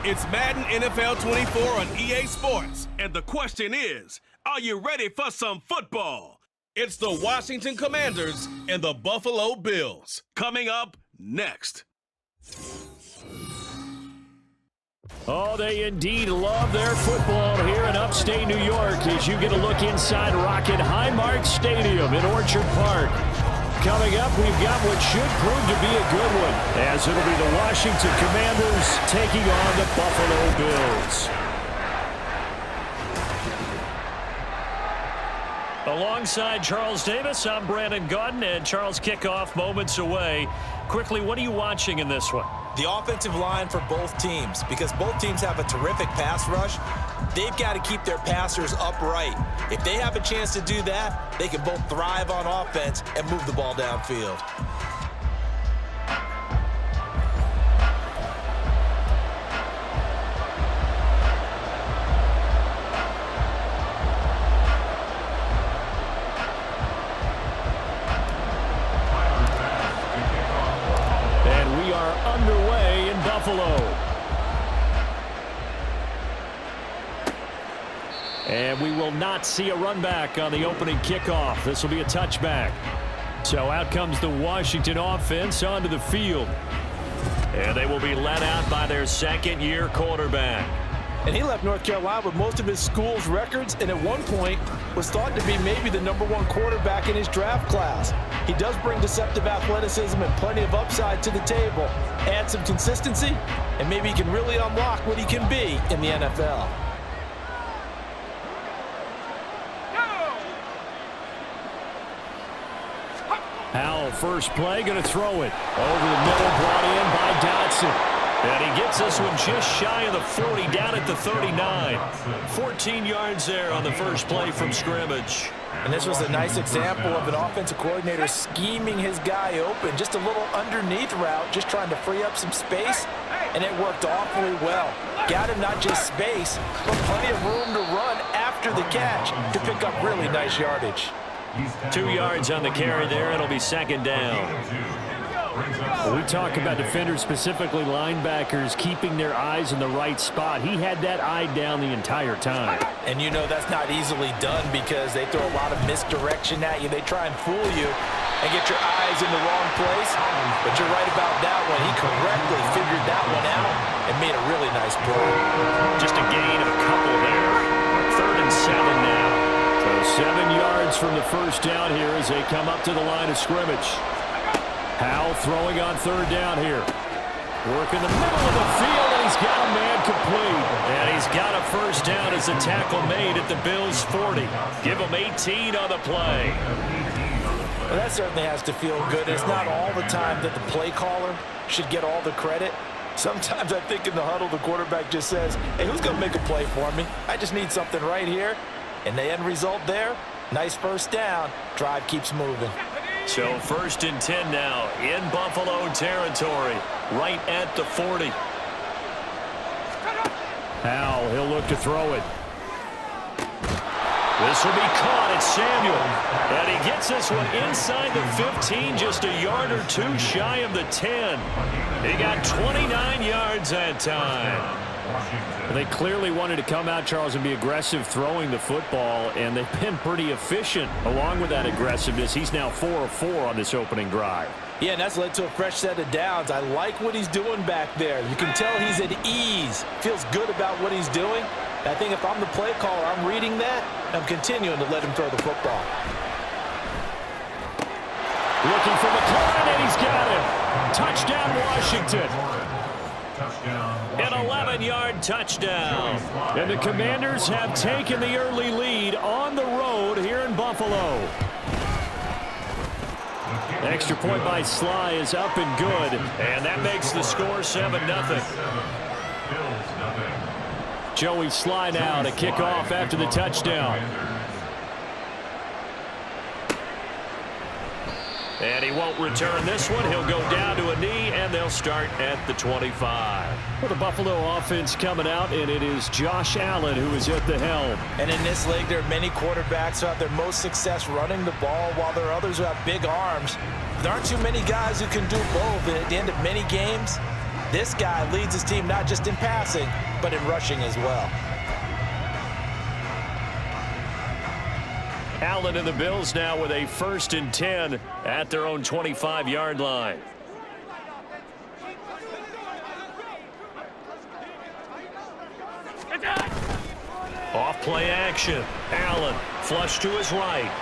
It's Madden NFL 24 on EA Sports. And the question is, are you ready for some football? It's the Washington Commanders and the Buffalo Bills. Coming up next. Oh, they indeed love their football here in upstate New York as you get a look inside Rocket Highmark Stadium in Orchard Park. Coming up, we've got what should prove to be a good one, as it'll be the Washington Commanders taking on the Buffalo Bills. Alongside Charles Davis, I'm Brandon Gaudin, and Charles, kickoff moments away. Quickly, what are you watching in this one? The offensive line for both teams, because both teams have a terrific pass rush. They've got to keep their passers upright. If they have a chance to do that, they can both thrive on offense and move the ball downfield. And we are underway in Buffalo. And we will not see a run back on the opening kickoff. This will be a touchback. So out comes the Washington offense onto the field. And they will be led out by their second-year quarterback. And he left North Carolina with most of his school's records, and at one point was thought to be maybe the #1 quarterback in his draft class. He does bring deceptive athleticism and plenty of upside to the table. Add some consistency, and maybe he can really unlock what he can be in the NFL. Howell, first play, going to throw it. Over the middle, brought in by Dotson. And he gets this one just shy of the 40, down at the 39. 14 yards there on the first play from scrimmage. And this was a nice example of an offensive coordinator scheming his guy open. Just a little underneath route, just trying to free up some space, and it worked awfully well. Got him not just space, but plenty of room to run after the catch to pick up really nice yardage. 2 yards on the carry there. It'll be second down. We talk about defenders, specifically linebackers, keeping their eyes in the right spot. He had that eye down the entire time. And you know that's not easily done because they throw a lot of misdirection at you. They try and fool you and get your eyes in the wrong place. But you're right about that one. He correctly figured that one out and made a really nice play. Just a gain of a couple there. 3rd and 7 now. So 7 yards from the first down here as they come up to the line of scrimmage. Howell throwing on 3rd down here. Working the middle of the field, and he's got a man complete. And he's got a first down as the tackle made at the Bills' 40. Give him 18 on the play. Well, that certainly has to feel good. It's not all the time that the play caller should get all the credit. Sometimes I think in the huddle, the quarterback just says, hey, who's going to make a play for me? I just need something right here. And the end result there, nice first down. Drive keeps moving. So 1st and 10 now in Buffalo territory, right at the 40. Howell, he'll look to throw it. This will be caught. It's Samuel. And he gets this one inside the 15, just a yard or two shy of the 10. He got 29 yards that time. They clearly wanted to come out, Charles, and be aggressive throwing the football, and they've been pretty efficient. Along with that aggressiveness, he's now 4 of 4 on this opening drive. Yeah, and that's led to a fresh set of downs. I like what he's doing back there. You can tell he's at ease, feels good about what he's doing. I think if I'm the play caller, I'm reading that, I'm continuing to let him throw the football. Looking for McLaurin, and he's got him. Touchdown, Washington. An 11-yard touchdown. And the Commanders have taken the early lead on the road here in Buffalo. Extra point by Sly is up and good. And that makes the score 7-0. Joey Sly now to kick off after the touchdown. And he won't return this one. He'll go down to a knee, and they'll start at the 25. Well, the Buffalo offense coming out, and it is Josh Allen who is at the helm. And in this league, there are many quarterbacks who have their most success running the ball, while there are others who have big arms. There aren't too many guys who can do both. At the end of many games, This guy leads his team not just in passing, but in rushing as well. Allen and the Bills now with a 1st and 10 at their own 25-yard line. Off play action. Allen flush to his right.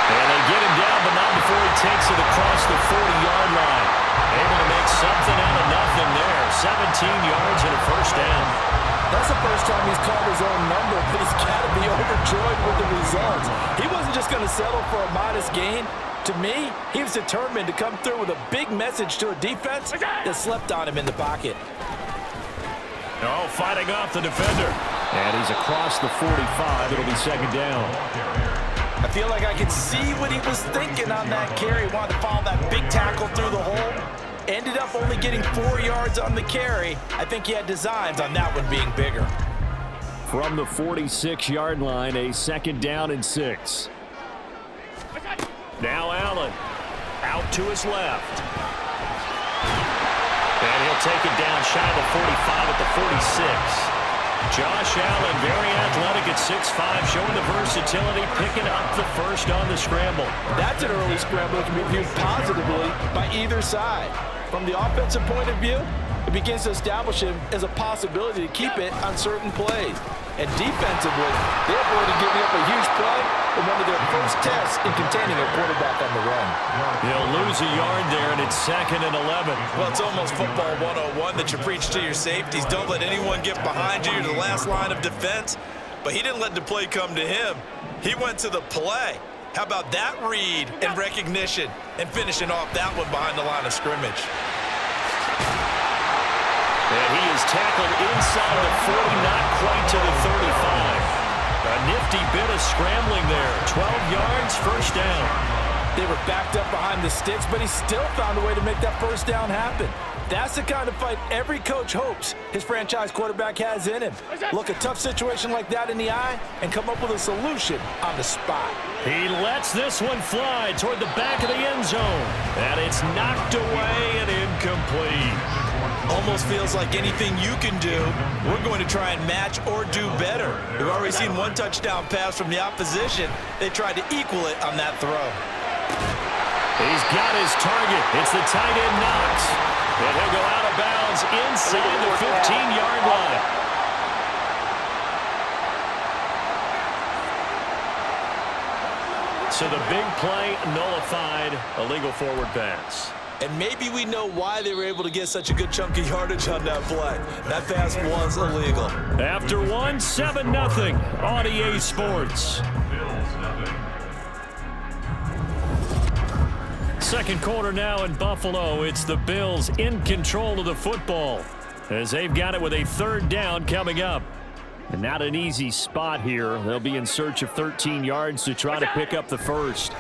And they get him down, but not before he takes it across the 40-yard line. Able to make something out of nothing there. 17 yards and a 1st down. That's the first time he's called his own number, but he's got to be overjoyed with the results. He wasn't just going to settle for a modest gain. To me, he was determined to come through with a big message to a defense that slept on him in the pocket. Oh, fighting off the defender. And he's across the 45. It'll be 2nd down. I feel like I could see what he was thinking on that carry. He wanted to follow that big tackle through the hole. Ended up only getting 4 yards on the carry. I think he had designs on that one being bigger. From the 46-yard line, a 2nd down and 6. Now Allen out to his left. And he'll take it down shy of the 45 at the 46. Josh Allen, very athletic at 6'5", showing the versatility, picking up the 1st on the scramble. That's an early scramble that can be viewed positively by either side. From the offensive point of view, it begins to establish him as a possibility to keep it on certain plays. And defensively, they avoided giving up a huge play in one of their first tests in containing a quarterback on the run. They'll lose a yard there, and it's 2nd and 11. Well, it's almost football 101 that you preach to your safeties. Don't let anyone get behind you to the last line of defense. But he didn't let the play come to him. He went to the play. How about that read and recognition and finishing off that one behind the line of scrimmage? And he is tackled inside the 40, not quite to the 35. A nifty bit of scrambling there. 12 yards, 1st down. They were backed up behind the sticks, but he still found a way to make that 1st down happen. That's the kind of fight every coach hopes his franchise quarterback has in him. Look a tough situation like that in the eye and come up with a solution on the spot. He lets this one fly toward the back of the end zone. And it's knocked away and incomplete. Almost feels like anything you can do, we're going to try and match or do better. We've already seen one touchdown pass from the opposition. They tried to equal it on that throw. He's got his target. It's the tight end Knox. And he'll go out of bounds inside the 15-yard line. So the big play nullified, a legal forward pass. And maybe we know why they were able to get such a good chunk of yardage on that play. That pass was illegal. After 1, 7-0 on EA Sports. 2nd quarter now in Buffalo. It's the Bills in control of the football as they've got it with a 3rd down coming up. And not an easy spot here. They'll be in search of 13 yards to try to pick up the 1st.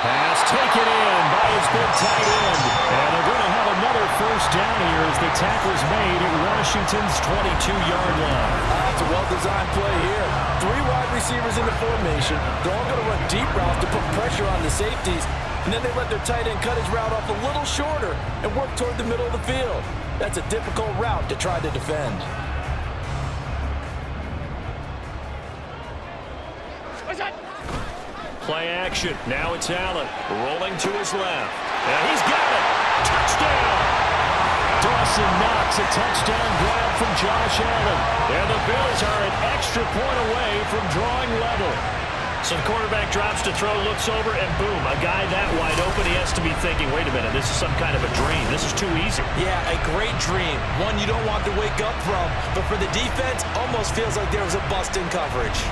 Pass taken in by his big tight end. And they're going to have another 1st down here as the tackle's made at Washington's 22-yard line. That's a well-designed play here. 3 wide receivers in the formation. They're all going to run deep routes to put pressure on the safeties. And then they let their tight end cut his route off a little shorter and work toward the middle of the field. That's a difficult route to try to defend. Play action. Now it's Allen rolling to his left. And he's got it. Touchdown. Dawson Knox, a touchdown grab from Josh Allen. And the Bills are an extra point away from drawing level. So the quarterback drops to throw, looks over, and boom, a guy that wide open. He has to be thinking, wait a minute, this is some kind of a dream. This is too easy. Yeah, a great dream. One you don't want to wake up from. But for the defense, almost feels like there was a bust in coverage.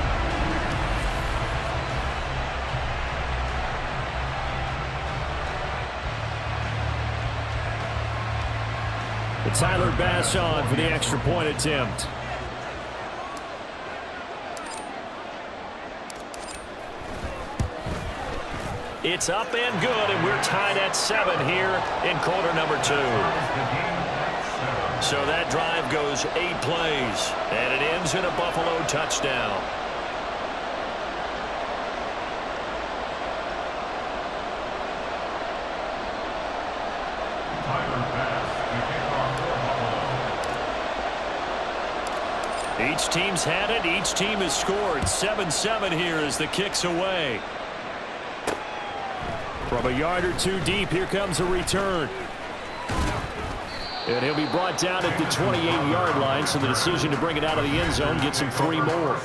Tyler Bass on for the extra point attempt. It's up and good, and we're tied at 7 here in quarter number 2. So that drive goes 8 plays, and it ends in a Buffalo touchdown. Each team's had it. Each team has scored. 7-7 here as the kick's away. From a yard or two deep, here comes a return. And he'll be brought down at the 28-yard line, so the decision to bring it out of the end zone gets him 3 more.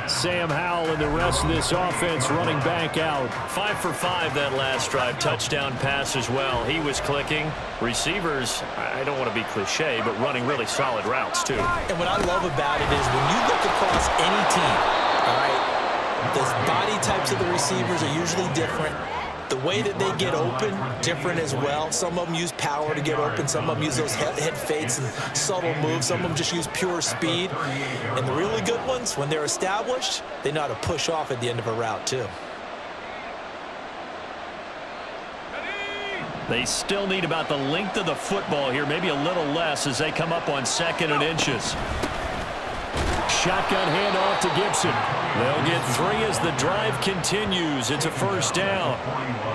Sam Howell and the rest of this offense running back out. 5 for 5 that last drive. Touchdown pass as well. He was clicking. Receivers, I don't want to be cliche, but running really solid routes, too. And what I love about it is when you look across any team, all right, the body types of the receivers are usually different. The way that they get open, different as well. Some of them use power to get open. Some of them use those head fakes and subtle moves. Some of them just use pure speed. And the really good ones, when they're established, they know how to push off at the end of a route, too. They still need about the length of the football here, maybe a little less as they come up on 2nd and inches. Shotgun handoff to Gibson. They'll get 3 as the drive continues. It's a first down.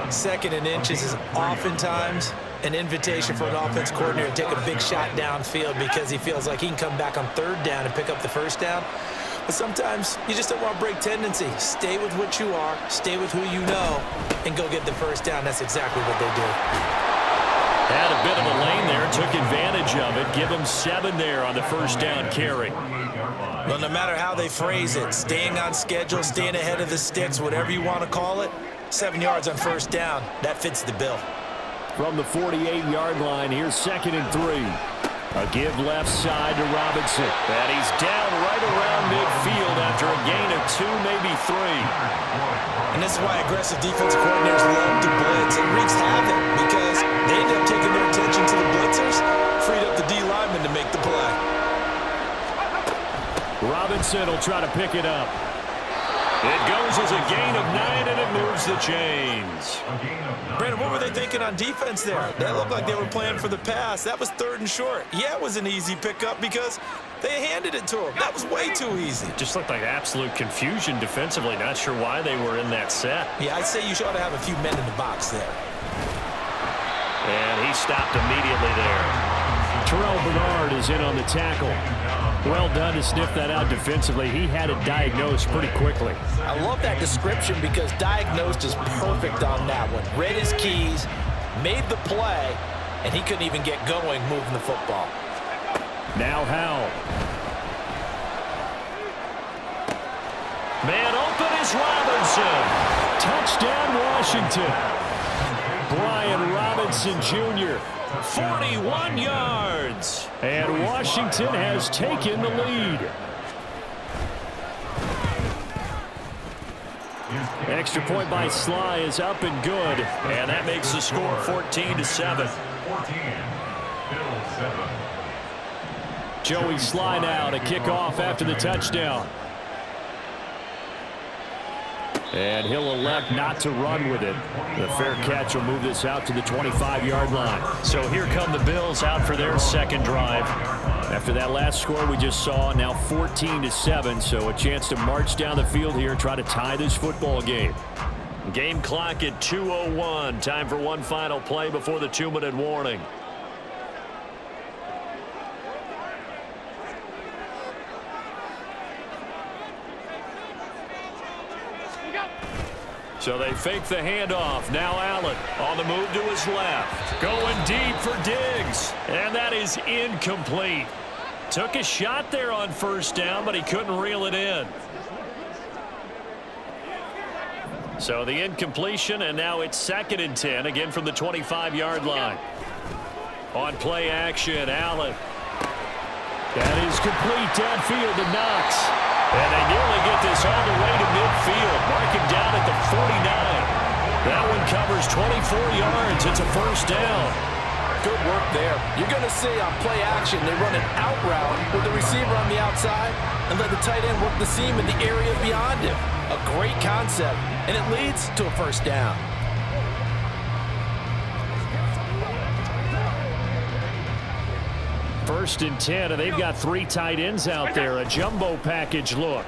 2nd and inches is oftentimes an invitation for an offense coordinator to take a big shot downfield because he feels like he can come back on 3rd down and pick up the first down. But sometimes you just don't want to break tendency. Stay with what you are, stay with who you know, and go get the first down. That's exactly what they do. Had a bit of a lane there, took advantage of it. Give him 7 there on the first down carry. Well, no matter how they phrase it, staying on schedule, staying ahead of the sticks, whatever you want to call it, 7 yards on first down, that fits the bill. From the 48-yard line, here's 2nd and 3. A give left side to Robinson. And he's down right around midfield after a gain of 2, maybe 3. And this is why aggressive defensive coordinators love to blitz. It wreaks havoc because they end up taking their attention to the blitzers, freed up the D lineman to make the play. Robinson will try to pick it up. It goes as a gain of 9, and it moves the chains. Brandon, what were they thinking on defense there? That looked like they were playing for the pass. That was 3rd and short. Yeah, it was an easy pickup because they handed it to him. That was way too easy. Just looked like absolute confusion defensively. Not sure why they were in that set. Yeah, I'd say you should ought to have a few men in the box there. And he stopped immediately there. Terrell Bernard is in on the tackle. Well done to sniff that out defensively. He had it diagnosed pretty quickly. I love that description because diagnosed is perfect on that one. Read his keys, made the play, and he couldn't even get going moving the football. Now Howell. Man open is Robinson. Touchdown, Washington. Brian Robinson Jr., 41 yards. And Washington has taken the lead. Extra point by Sly is up and good. And that makes the score 14-7. Joey Sly now to kick off after the touchdown. And he'll elect not to run with it. The fair catch will move this out to the 25-yard line. So here come the Bills out for their 2nd drive. After that last score we just saw, now 14-7, so a chance to march down the field here and try to tie this football game. Game clock at 2:01. Time for one final play before the 2-minute warning. So they fake the handoff. Now Allen on the move to his left. Going deep for Diggs. And that is incomplete. Took a shot there on first down, but he couldn't reel it in. So the incompletion, and now it's 2nd and 10, again from the 25-yard line. On play action, Allen. That is complete downfield to Knox. And they nearly get this all the way to midfield. Mark him down at the 49. That one covers 24 yards. It's a first down. Good work there. You're going to see on play action, they run an out route with the receiver on the outside and let the tight end work the seam in the area beyond him. A great concept, and it leads to a first down. First and 10, and they've got 3 tight ends out there. A jumbo package look.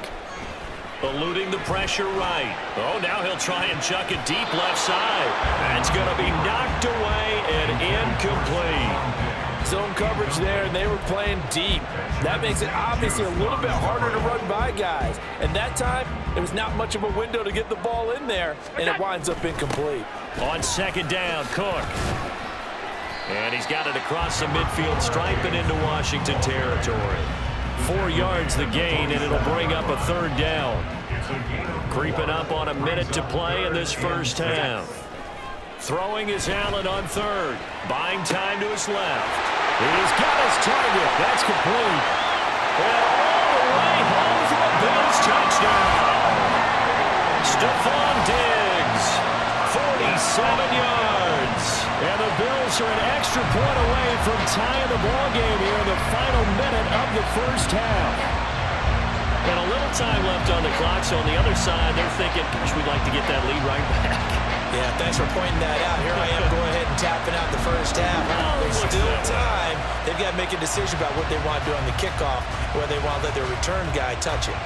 Eluding the pressure right. Oh, now he'll try and chuck it deep left side. That's going to be knocked away and incomplete. Zone coverage there, and they were playing deep. That makes it obviously a little bit harder to run by guys. And that time, there was not much of a window to get the ball in there, and it winds up incomplete. On second down, Cook. And he's got it across the midfield stripe and into Washington territory. 4 yards the gain, and it'll bring up a third down. Creeping up on a minute to play in this first half. Throwing is Allen on third. Buying time to his left. He's got his target. That's complete. And all the way home for a Bills touchdown. Stephon Diggs, 47 yards. And the Bills are an extra point away from tying the ball game here in the final minute of the first half. And a little time left on the clock, so on the other side, they're thinking, gosh, we'd like to get that lead right back. Yeah, thanks for pointing that out. Here I am going ahead and tapping out the first half. There's still time. They've got to make a decision about what they want to do on the kickoff, whether they want to let their return guy touch it.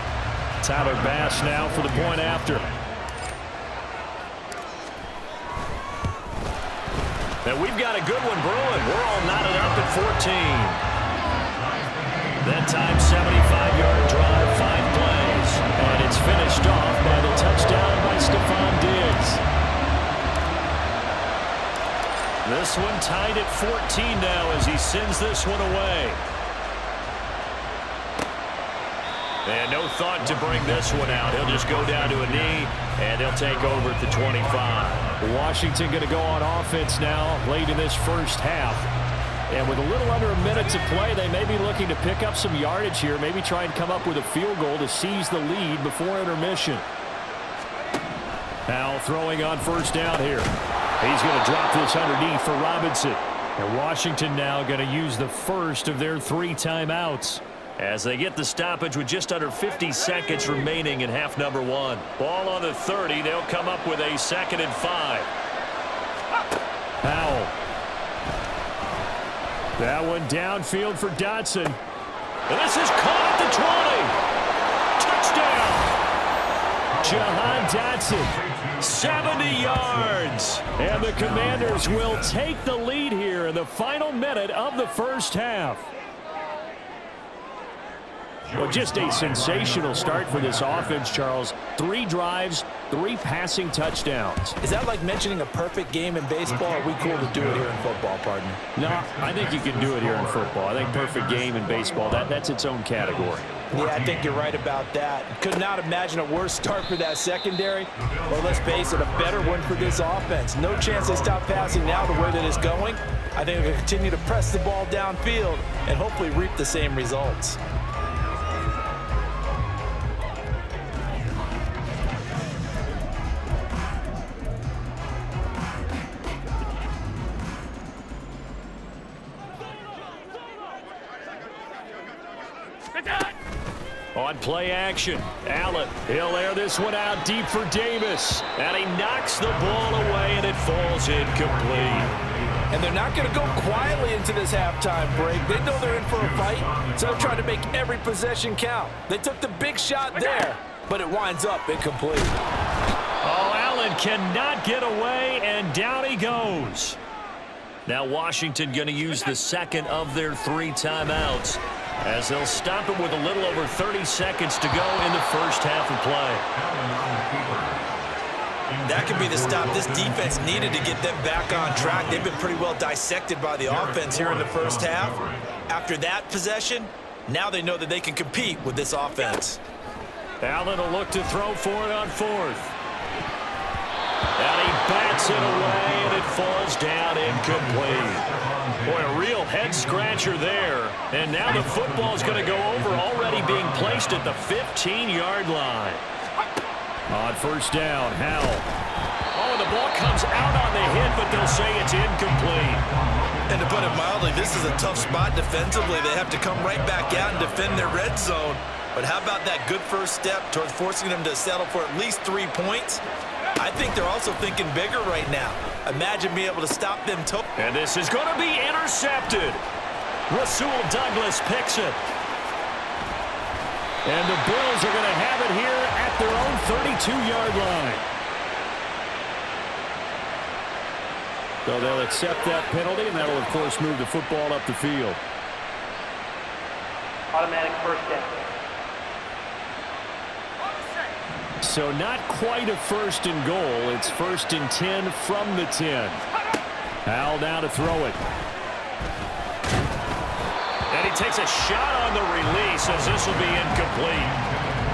Tyler Bass now for the point after. And we've got a good one brewing. We're all knotted up at 14. That time, 75-yard drive, 5 plays. And it's finished off by the touchdown by Stephon Diggs. This one tied at 14 now as he sends this one away. And no thought to bring this one out. He'll just go down to a knee, and they'll take over at the 25. Washington going to go on offense now late in this first half. And with a little under a minute to play, they may be looking to pick up some yardage here, maybe try and come up with a field goal to seize the lead before intermission. Now throwing on first down here. He's going to drop this underneath for Robinson. And Washington now going to use the first of their 3 timeouts as they get the stoppage with just under 50 seconds remaining in half number 1. Ball on the 30. They'll come up with a 2nd and 5. Powell. That one downfield for Dotson. And this is caught at the 20. Touchdown. Jahan Dotson. 70 yards. And the Commanders will take the lead here in the final minute of the first half. Well, just a sensational start for this offense, Charles. 3 drives, 3 passing touchdowns. Is that like mentioning a perfect game in baseball? Or are we cool to do it here in football, partner? No, I think you can do it here in football. I think perfect game in baseball, that's its own category. Yeah, I think you're right about that. Could not imagine a worse start for that secondary. Or let's face it, a better one for this offense. No chance they stop passing now the way that it's going. I think they'll continue to press the ball downfield and hopefully reap the same results. On play action, Allen, he'll air this one out deep for Davis. And he knocks the ball away, and it falls incomplete. And they're not going to go quietly into this halftime break. They know they're in for a fight, so they're trying to make every possession count. They took the big shot there, but it winds up incomplete. Oh, Allen cannot get away, and down he goes. Now Washington going to use the second of their 3 timeouts, as they'll stop it with a little over 30 seconds to go in the first half of play. That could be the stop this defense needed to get them back on track. They've been pretty well dissected by the offense here in the first half. After that possession, now they know that they can compete with this offense. Allen will look to throw for it on 4th. And he bats it away, and it falls down incomplete. Boy, a real head-scratcher there. And now the football's going to go over, already being placed at the 15-yard line. On first down, Howell. Oh, the ball comes out on the hit, but they'll say it's incomplete. And to put it mildly, this is a tough spot defensively. They have to come right back out and defend their red zone. But how about that good first step towards forcing them to settle for at least 3 points? I think they're also thinking bigger right now. Imagine being able to stop them. And this is going to be intercepted. Rasul Douglas picks it. And the Bills are going to have it here at their own 32-yard line. So they'll accept that penalty, and that'll, of course, move the football up the field. Automatic first down. So not quite a first and goal. It's 1st and 10 from the 10. Howell now to throw it. And he takes a shot on the release as this will be incomplete.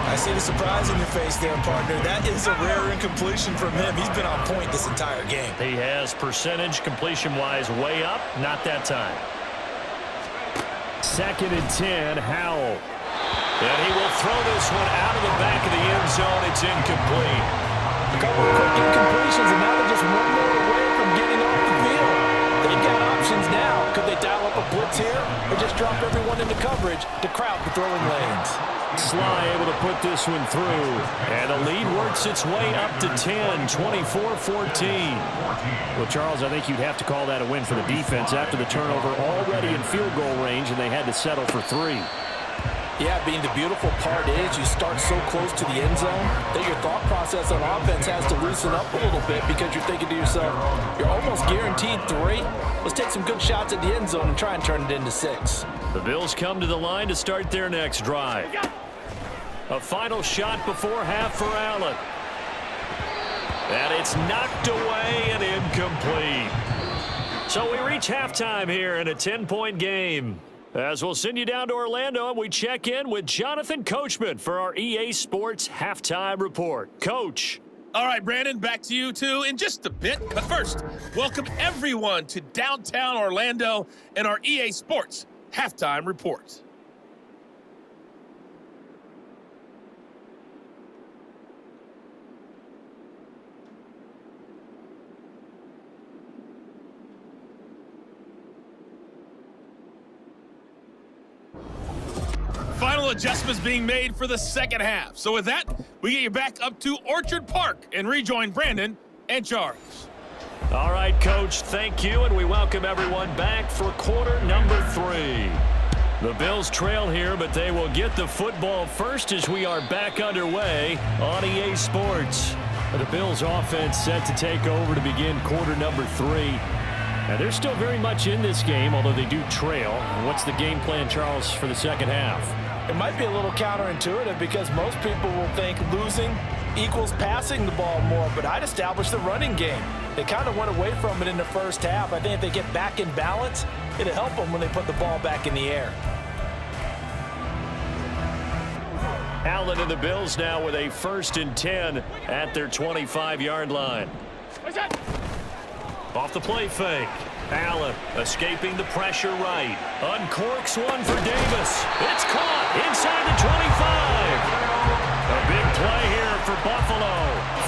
I see the surprise in your face there, partner. That is a rare incompletion from him. He's been on point this entire game. He has percentage completion-wise way up. Not that time. 2nd and 10, Howell. And he will throw this one out of the back of the end zone. It's incomplete. A couple of quick incompletions, and now they're just one more away from getting off the field. They've got options now. Could they dial up a blitz here or just drop everyone into coverage to crowd the throwing lanes? Sly able to put this one through. And the lead works its way up to 10, 24-14. Well, Charles, I think you'd have to call that a win for the defense after the turnover already in field goal range, and they had to settle for 3. Yeah, being the beautiful part is you start so close to the end zone that your thought process on offense has to loosen up a little bit because you're thinking to yourself, you're almost guaranteed 3. Let's take some good shots at the end zone and try and turn it into 6. The Bills come to the line to start their next drive. A final shot before half for Allen. And it's knocked away and incomplete. So we reach halftime here in a 10-point game. As we'll send you down to Orlando, and we check in with Jonathan Coachman for our EA Sports Halftime Report. Coach. All right, Brandon, back to you, too, in just a bit. But first, welcome everyone to downtown Orlando and our EA Sports Halftime Report. Final adjustments being made for the second half. So with that, we get you back up to Orchard Park and rejoin Brandon and Charles. All right, Coach, thank you, and we welcome everyone back for quarter number 3. The Bills trail here, but they will get the football first as we are back underway on EA Sports. The Bills offense set to take over to begin quarter number 3. And they're still very much in this game, although they do trail. What's the game plan, Charles, for the second half? It might be a little counterintuitive because most people will think losing equals passing the ball more, but I'd establish the running game. They kind of went away from it in the first half. I think if they get back in balance, it'll help them when they put the ball back in the air. Allen and the Bills now with a 1st and 10 at their 25-yard line. Off the play fake. Allen escaping the pressure right. Uncorks one for Davis. It's caught inside the 25. A big play here for Buffalo.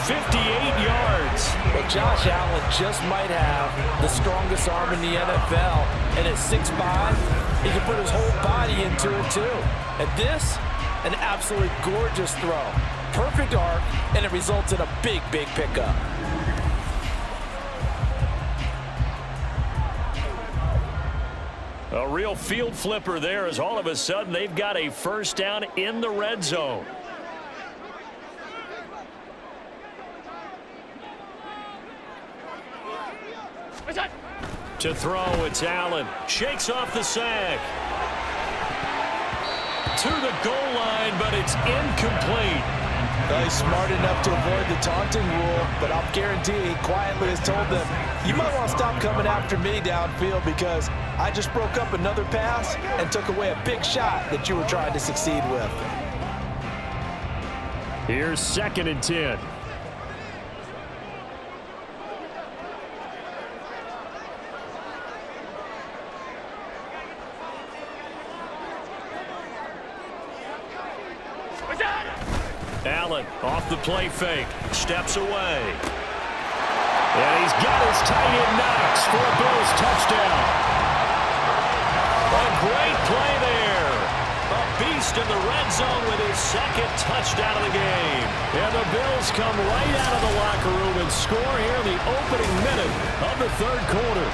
58 yards. Well, Josh Allen just might have the strongest arm in the NFL. And at 6'5", he can put his whole body into it too. And this, an absolutely gorgeous throw. Perfect arc, and it results in a big, big pickup. A real field flipper there as all of a sudden they've got a first down in the red zone. To throw, it's Allen. Shakes off the sack. To the goal line, but it's incomplete. Well, he's smart enough to avoid the taunting rule, but I'll guarantee he quietly has told them, you might want to stop coming after me downfield because I just broke up another pass and took away a big shot that you were trying to succeed with. Here's 2nd and 10. Allen off the play fake. Steps away. And he's got his tight end Knox for a Bills touchdown. A great play there. A beast in the red zone with his 2nd touchdown of the game. And the Bills come right out of the locker room and score here in the opening minute of the 3rd quarter.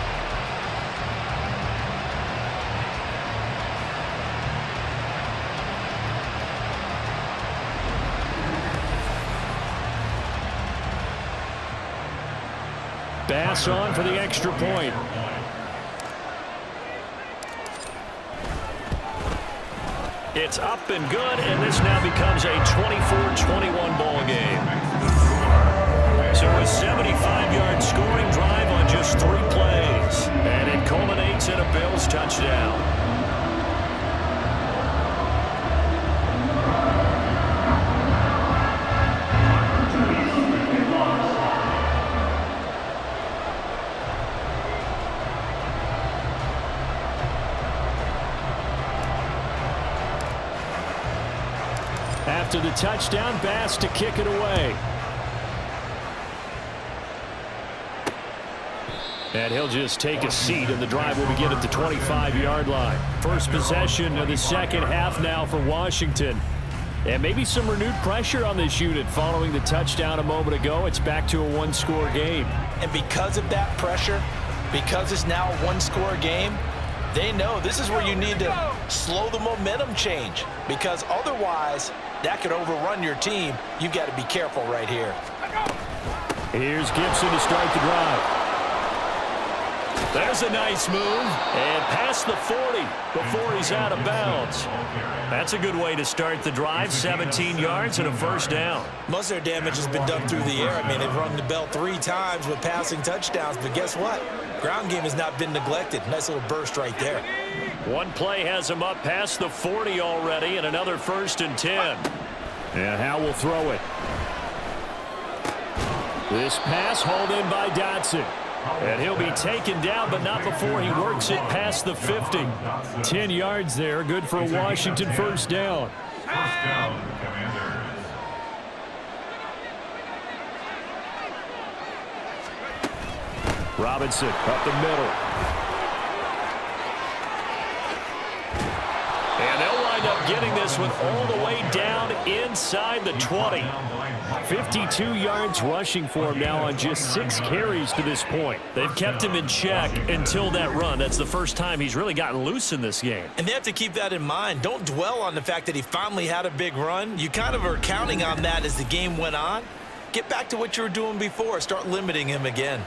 Bass on for the extra point. It's up and good, and this now becomes a 24-21 ball game. So a 75-yard scoring drive on just 3 plays, and it culminates in a Bills touchdown. After the touchdown, Bass to kick it away. And he'll just take a seat, and the drive will begin at the 25-yard line. First possession of the second half now for Washington. And maybe some renewed pressure on this unit following the touchdown a moment ago. It's back to a 1-score game. And because of that pressure, because it's now a 1-score game, they know this is where you need to slow the momentum change, because otherwise that could overrun your team. You've got to be careful right here. Here's Gibson to start the drive. There's a nice move, and past the 40 before he's out of bounds. That's a good way to start the drive, 17 yards and a first down. Most of their damage has been done through the air. I mean, they've rung the bell 3 times with passing touchdowns, but guess what? Ground game has not been neglected. Nice little burst right there. One play has him up past the 40 already, and another 1st and 10. And Howe will throw it. This pass hauled in by Dotson. And he'll be taken down, but not before he works it past the 50. 10 yards there, good for a Washington first down. First down, Commanders. Robinson up the middle. And they'll wind up getting this one all the way down inside the 20. 52 yards rushing for him now on just 6 carries to this point. They've kept him in check until that run. That's the first time he's really gotten loose in this game. And they have to keep that in mind. Don't dwell on the fact that he finally had a big run. You kind of are counting on that as the game went on. Get back to what you were doing before. Start limiting him again.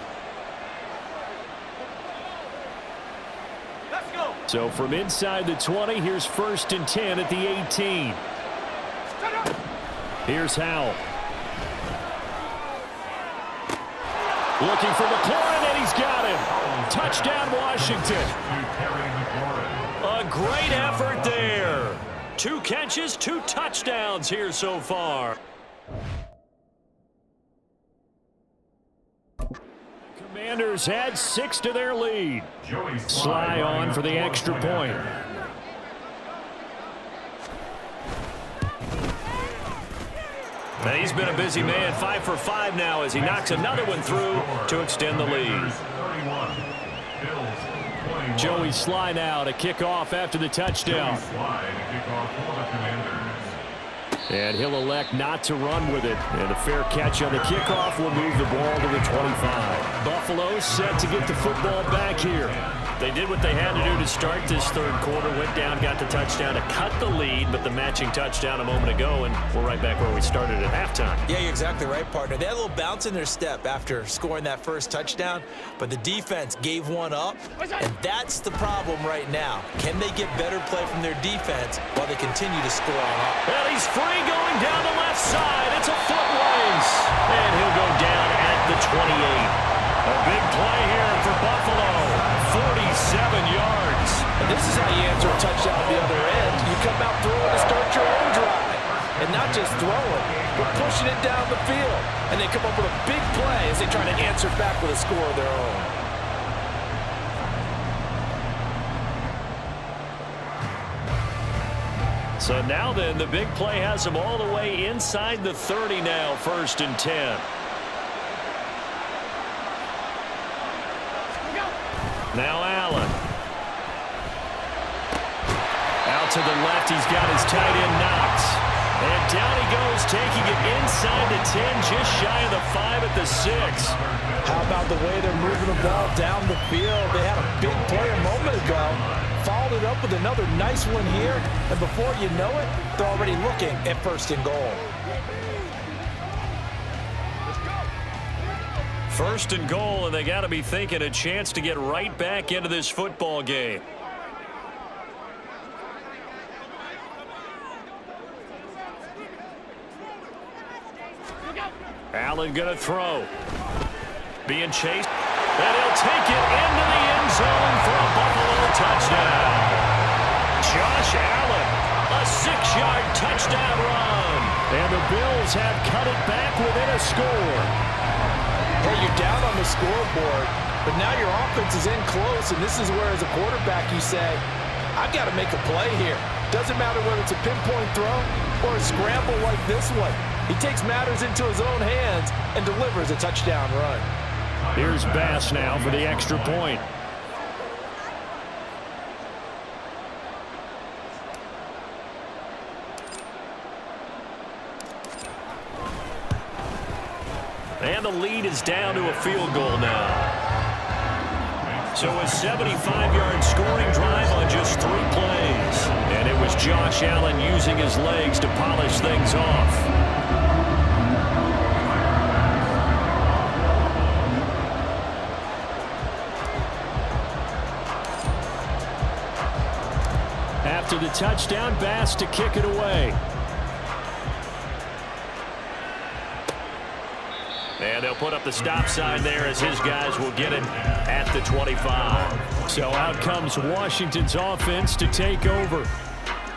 So from inside the 20, here's 1st and 10 at the 18. Here's Howell. Looking for McLaurin, and he's got him. Touchdown, Washington. A great effort there. 2 catches, 2 touchdowns here so far. Commanders had 6 to their lead. Sly on for the extra point. Now he's been a busy man, 5 for 5 now as he knocks another one through to extend the lead. Joey Sly now to kick off after the touchdown. And he'll elect not to run with it. And a fair catch on the kickoff will move the ball to the 25. Buffalo set to get the football back here. They did what they had to do to start this 3rd quarter. Went down, got the touchdown to cut the lead, but the matching touchdown a moment ago, and we're right back where we started at halftime. Yeah, you're exactly right, partner. They had a little bounce in their step after scoring that first touchdown, but the defense gave one up, and that's the problem right now. Can they get better play from their defense while they continue to score on up? Well, he's free going down the left side. It's a foot race, and he'll go down at the 28. A big play here for Buffalo, 47 yards. And this is how you answer a touchdown at the other end. You come out throwing to start your own drive. And not just throwing, but pushing it down the field. And they come up with a big play as they try to answer back with a score of their own. So now then, the big play has them all the way inside the 30 now, 1st and 10. Now Allen. Out to the left, he's got his tight end Knox. And down he goes, taking it inside the 10, just shy of the 5 at the 6. How about the way they're moving the ball down the field? They had a big play a moment ago. Followed it up with another nice one here. And before you know it, they're already looking at 1st and goal. First and goal, and they got to be thinking a chance to get right back into this football game. Allen going to throw. Being chased. And he'll take it into the end zone for a Buffalo touchdown. Josh Allen, a 6-yard touchdown run. And the Bills have cut it back within a score. Hey, you're down on the scoreboard, but now your offense is in close, and this is where, as a quarterback, you say, I've got to make a play here. Doesn't matter whether it's a pinpoint throw or a scramble like this one. He takes matters into his own hands and delivers a touchdown run. Here's Bass now for the extra point. And the lead is down to a field goal now. So a 75-yard scoring drive on just 3 plays. And it was Josh Allen using his legs to polish things off. After the touchdown, Bass to kick it away. And they'll put up the stop sign there as his guys will get it at the 25. So out comes Washington's offense to take over.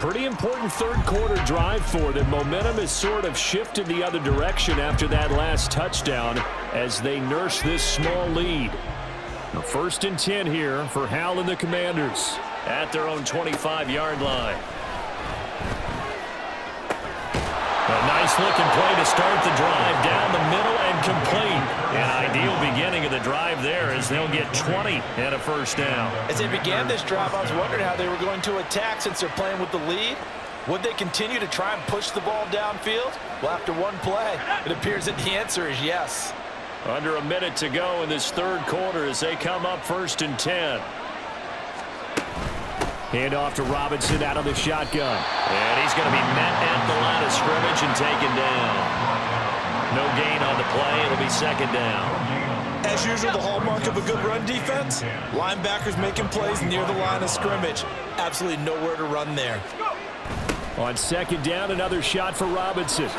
Pretty important third quarter drive for them. Momentum has sort of shifted the other direction after that last touchdown as they nurse this small lead. Now, 1st and 10 here for Hal and the Commanders at their own 25-yard line. A nice-looking play to start the drive down the middle and complete. An ideal beginning of the drive there as they'll get 20 and a first down. As they began this drive, I was wondering how they were going to attack since they're playing with the lead. Would they continue to try and push the ball downfield? Well, after one play, it appears that the answer is yes. Under a minute to go in this third quarter as they come up 1st and 10. Hand off to Robinson out of the shotgun. And he's going to be met at the line of scrimmage and taken down. No gain on the play. It'll be 2nd down. As usual, the hallmark of a good run defense, linebackers making plays near the line of scrimmage. Absolutely nowhere to run there. On 2nd down, another shot for Robinson.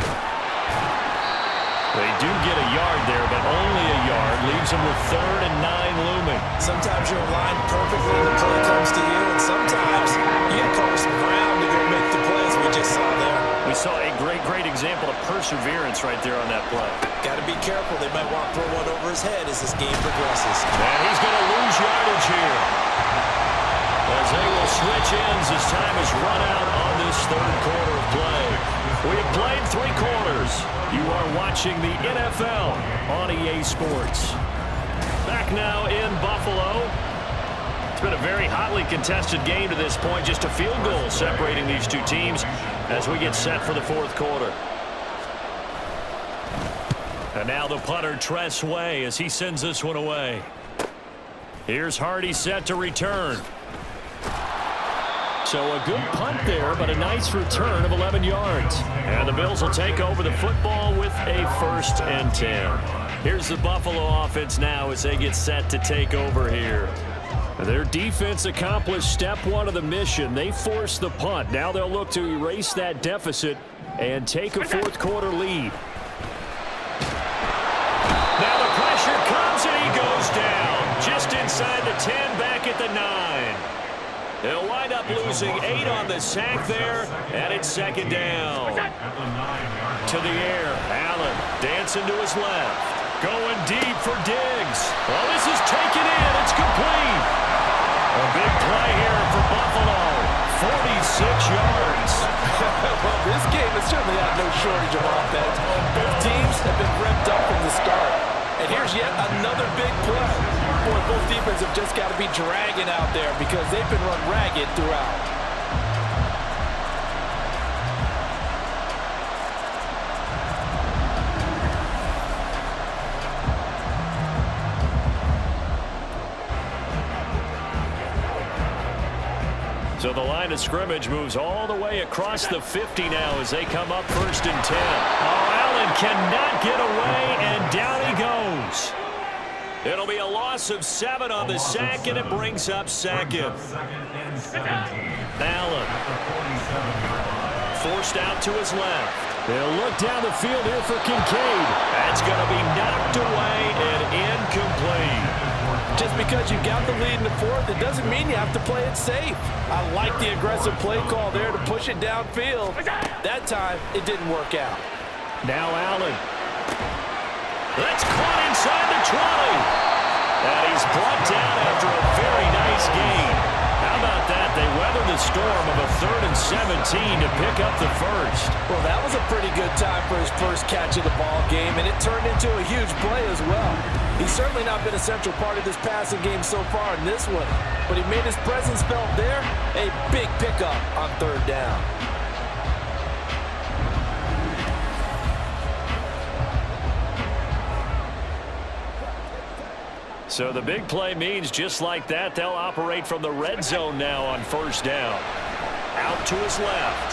They do get a yard there, but only a yard. Leaves them with 3rd and 9 looming. Sometimes you're aligned perfectly and the play comes to you, and sometimes you got to cover some ground to go make the plays we just saw there. We saw a great example of perseverance right there on that play. Got to be careful. They might want to throw one over his head as this game progresses. And he's going to lose yardage here. As they will switch ends as time is run out on this third quarter of play. We have played 3 quarters. You are watching the NFL on EA Sports. Back now in Buffalo. It's been a very hotly contested game to this point. Just a field goal separating these two teams as we get set for the 4th quarter. And now the punter, Tress Way, as he sends this one away. Here's Hardy set to return. So a good punt there, but a nice return of 11 yards. And the Bills will take over the football with a 1st and 10. Here's the Buffalo offense now as they get set to take over here. Their defense accomplished step 1 of the mission. They forced the punt. Now they'll look to erase that deficit and take a 4th quarter lead. Now the pressure comes and he goes down. Just inside the 10, back at the 9. They'll wind up losing 8 on the sack there, and it's 2nd down. To the air, Allen dancing to his left. Going deep for Diggs. Well, this is taken in. It's complete. A big play here for Buffalo. 46 yards. Well, this game has certainly had no shortage of offense. Both teams have been revved up from the start. And here's yet another big play. Boy, both defenses have just got to be dragging out there because they've been run ragged throughout. So the line of scrimmage moves all the way across the 50 now as they come up 1st and 10. Oh, Allen cannot get away, and down he goes. It'll be a loss of 7 on the sack, and it brings up second. Allen forced out to his left. They'll look down the field here for Kincaid. That's going to be knocked away and incomplete. Just because you got the lead in the fourth, it doesn't mean you have to play it safe. I like the aggressive play call there to push it downfield. That time, it didn't work out. Now Allen. That's caught inside the 20. And he's brought down after a very nice gain. How about that? They weathered the storm of a 3rd and 17 to pick up the first. Well, that was a pretty good time for his first catch of the ball game, and it turned into a huge play as well. He's certainly not been a central part of this passing game so far in this one, but he made his presence felt there. A big pickup on 3rd down. So the big play means just like that, they'll operate from the red zone now on 1st down. Out to his left.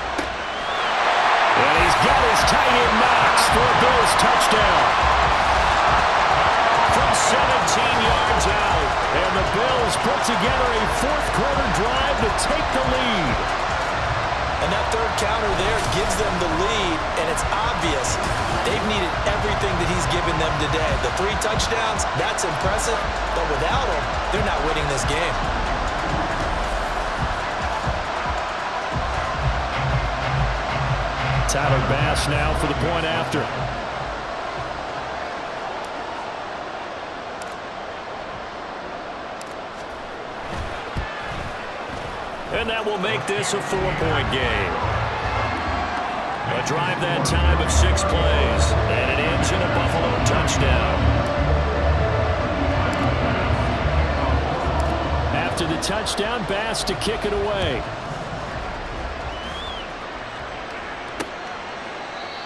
And he's got his tight end Knox for a Bills touchdown. From 17 yards out. And the Bills put together a 4th quarter drive to take the lead. And that 3rd counter there gives them the lead, and it's obvious they've needed everything that he's given them today. The 3 touchdowns, that's impressive, but without him, they're not winning this game. Tyler Bass now for the point after. And that will make this a 4-point game. A drive that time of 6 plays, and it ends in a Buffalo touchdown. After the touchdown, Bass to kick it away.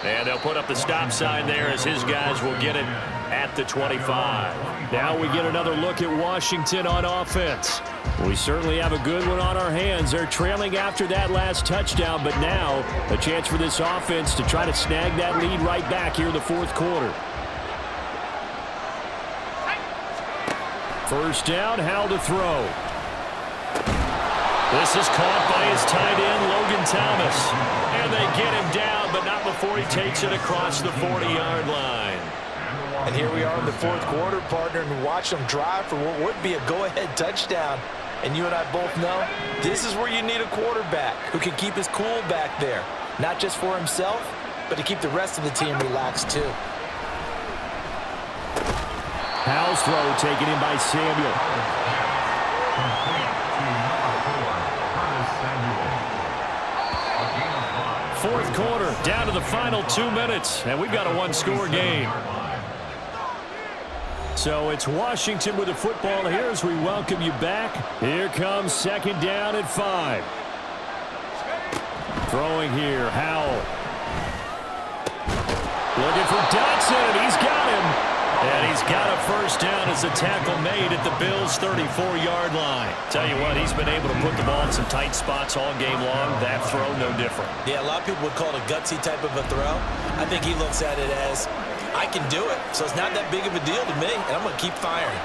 And they'll put up the stop sign there as his guys will get it at the 25. Now we get another look at Washington on offense. We certainly have a good one on our hands. They're trailing after that last touchdown, but now a chance for this offense to try to snag that lead right back here in the 4th quarter. 1st down, Howell to throw. This is caught by his tight end, Logan Thomas. And they get him down, but not before he takes it across the 40-yard line. And here we are in the 4th quarter, partner, and watch them drive for what would be a go-ahead touchdown. And you and I both know this is where you need a quarterback who can keep his cool back there. Not just for himself, but to keep the rest of the team relaxed too. Howell's throw taken in by Samuel. Fourth quarter, down to the final 2 minutes, and we've got a 1-score game. So it's Washington with the football here as we welcome you back. Here comes 2nd down and 5. Throwing here, Howell. Looking for Dotson, he's got him. And he's got a 1st down as the tackle made at the Bills' 34-yard line. Tell you what, he's been able to put the ball in some tight spots all game long. That throw, no different. Yeah, a lot of people would call it a gutsy type of a throw. I think he looks at it as, I can do it, so it's not that big of a deal to me, and I'm going to keep firing.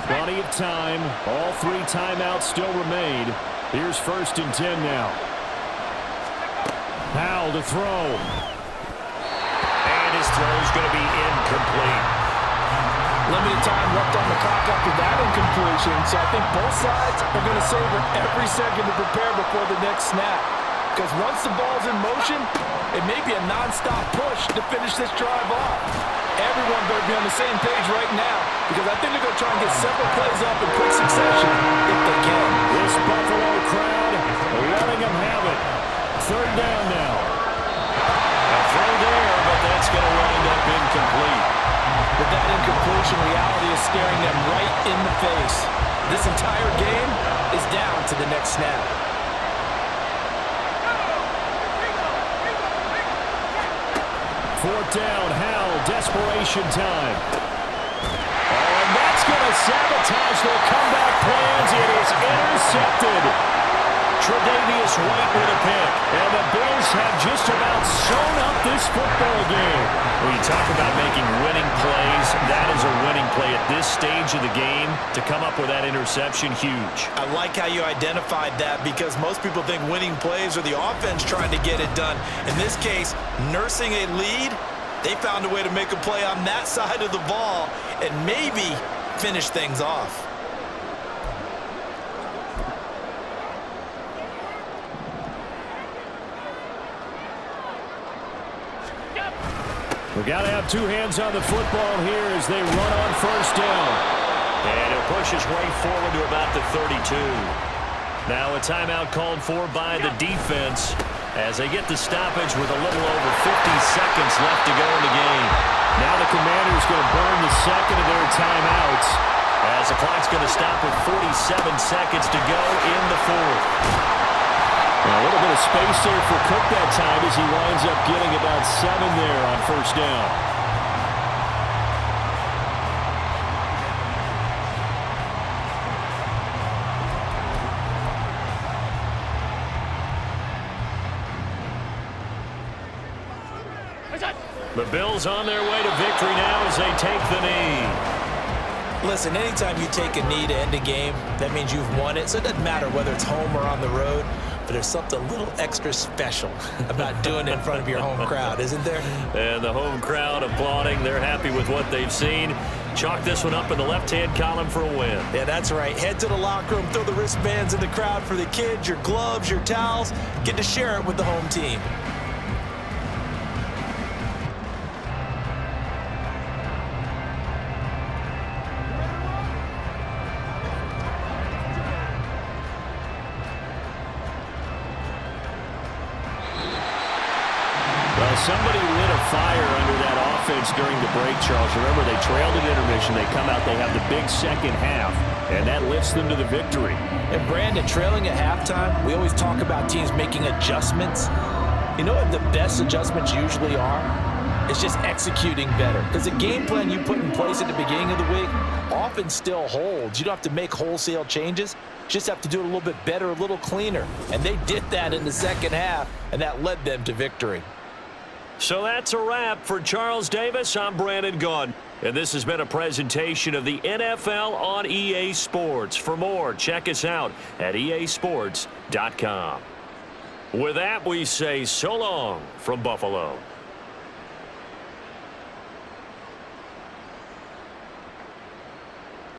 Plenty of time. All 3 timeouts still remain. Here's 1st and 10 now. Howell to throw. And his throw's going to be incomplete. Limited time left on the clock after that incompletion, so I think both sides are going to savor every second to prepare before the next snap. Because once the ball's in motion, it may be a non-stop push to finish this drive off. Everyone better be on the same page right now, because I think they're going to try and get several plays up in quick succession if they can. This Buffalo crowd letting them have it. 3rd down now. A throw there, but that's going to wind up incomplete. With that incompletion, reality is staring them right in the face. This entire game is down to the next snap. Fourth down, Howell, desperation time. Oh, and that's going to sabotage their comeback plans. It is intercepted. Tre'Davious White with a pick. And the Bills have just about sewn up this football game. When you talk about making winning plays, that is a winning play at this stage of the game. To come up with that interception, huge. I like how you identified that because most people think winning plays are the offense trying to get it done. In this case, nursing a lead, they found a way to make a play on that side of the ball and maybe finish things off. We've got to have two hands on the football here as they run on first down. And he'll push his way forward to about the 32. Now a timeout called for by the defense as they get the stoppage with a little over 50 seconds left to go in the game. Now the Commanders going to burn the second of their timeouts as the clock's going to stop with 47 seconds to go in the fourth. A little bit of space there for Cook that time as he winds up getting about 7 there on first down. The Bills on their way to victory now as they take the knee. Listen, anytime you take a knee to end a game, that means you've won it. So it doesn't matter whether it's home or on the road. But there's something a little extra special about doing it in front of your home crowd, isn't there? And the home crowd applauding. They're happy with what they've seen. Chalk this one up in the left-hand column for a win. Yeah, that's right. Head to the locker room, throw the wristbands in the crowd for the kids, your gloves, your towels. Get to share it with the home team. Well, somebody lit a fire under that offense during the break, Charles. Remember, they trailed at intermission. They come out, they have the big second half, and that lifts them to the victory. And Brandon, trailing at halftime, we always talk about teams making adjustments. You know what the best adjustments usually are? It's just executing better. Because the game plan you put in place at the beginning of the week often still holds. You don't have to make wholesale changes. Just have to do it a little bit better, a little cleaner. And they did that in the second half, and that led them to victory. So that's a wrap for Charles Davis. I'm Brandon Gunn. And this has been a presentation of the NFL on EA Sports. For more, check us out at easports.com. With that, we say so long from Buffalo.